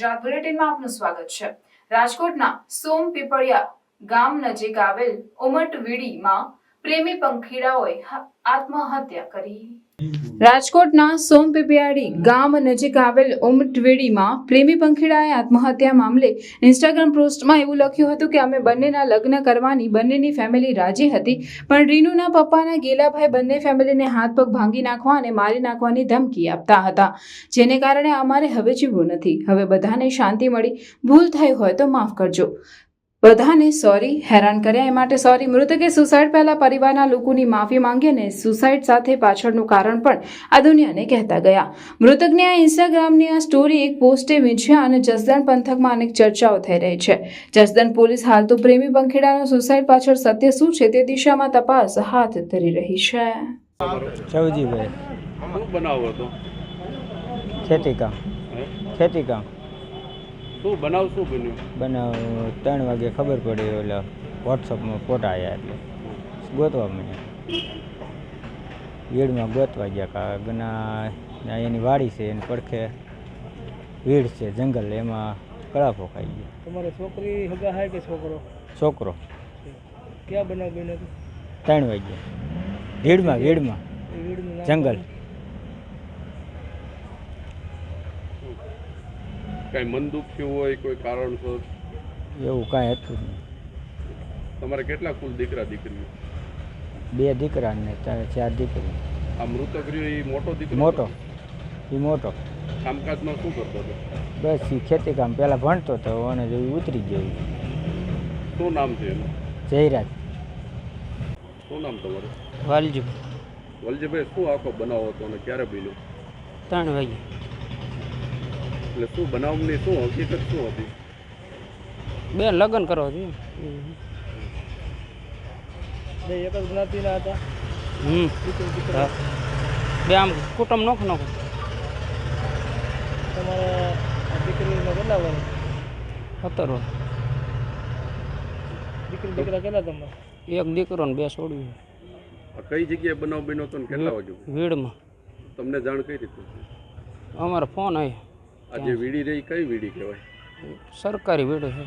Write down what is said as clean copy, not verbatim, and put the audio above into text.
ગુજરાત બુલેટિનમાં આપનું સ્વાગત છે। રાજકોટના સોમ પીપળિયા ગામ નજીક આવેલ ઉમટવીડીમાં પ્રેમી પંખીડાઓએ આત્મહત્યા કરી। રાજકોટના સોમ પીપળિયા ગામ નજીક આવેલ ઉમટવીડીમાં પ્રેમી પંખીડાએ આત્મહત્યા મામલે ઇન્સ્ટાગ્રામ પોસ્ટમાં એવું લખ્યું હતું કે અમે બંનેના લગ્ન કરવાની બંનેની ફેમિલી રાજી હતી, પણ રીનુના પપ્પાના ગેલાભાઈ બંને ફેમિલીને હાથ પગ ભાંગી નાખવા અને મારી નાખવાની ધમકી આપતા હતા, જેને કારણે અમારે હવે જીવવું નથી। હવે બધાને શાંતિ મળી, ભૂલ થઈ હોય તો માફ કરજો, બધાને સોરી, હેરાન કર્યા એ માટે સોરી। મૃતકે સુસાઇડ પહેલા પરિવારના લોકોની માફી માંગી અને સુસાઇડ સાથે પાછળનું કારણ પણ આ દુનિયાને કહેતા ગયા। મૃતકની આ ઇન્સ્ટાગ્રામની આ સ્ટોરી એક પોસ્ટે વીંછ્યા અને જસદણ પંથકમાં અનેક ચર્ચાઓ થઈ રહી છે। જસદણ પોલીસ હાલ તો પ્રેમી પંખીડાનો સુસાઇડ પાછળ સત્ય શું છે તે દિશામાં તપાસ હાથ ધરી રહી છે। ચૌજીભાઈ શું બનાવ હતો? ખેતી કામ શું બનાવ શું બન્યું? બનાવ 3 વાગે ખબર પડી, ઓલા વોટ્સઅપમાં ફોટા આવ્યા એટલે ગોતવા માંડ્યા, વીડમાં ગોતવા ગયા। ગના એની વાડી છે, એની પડખે વીડ છે, જંગલ, એમાં કળાફો ખાઈ ગયો। તમારે છોકરી હગા હાય કે છોકરો? છોકરો। ક્યાં બનાવ બન્યો હતો? 3 વાગે વીડમાં જંગલ। કઈ મન દુઃખ થયું હોય કોઈ કારણસર? એવું કાંઈ હતું નહીં। તમારે કેટલા કુલ દીકરા દીકરીઓ? 2 દીકરા ને 4 દીકરી। આ મૃતક રહ્યો એ મોટો દીકરો? મોટો। કામકાજમાં શું કરતો હતો? બસ એ ખેતી કામ પહેલાં ભણતો હતો અને જો ઉતરી ગયો। શું નામ છે એનું? જયરાજ। શું નામ તમારું? વાલજી। વલજીભાઈ, શું આખો બનાવ હતો અને ક્યારે બન્યો? 3 વાગે। એટલે શું બનાવની શું હકીકત શું હતી? બેન લગ્ન કરો બે એક જ જ્ઞાતિના હતા? હા, બે આમ કુટુંબ નોખો તમારે આ દીકરીને કેટલા વર્ષ? 17 વર્ષ। દીકરા કેટલા તમારે? એક દીકરો ને 2 છોડ્યું। આ કઈ જગ્યાએ બનાવ બન્યો હતો ને કેટલા વાગે? વીડમાં। તમને જાણ કઈ રીતે? અમારો ફોન આવ્યો। આ જે વીડી રહી કઈ વીડી કહેવાય? સરકારી વીડ છે।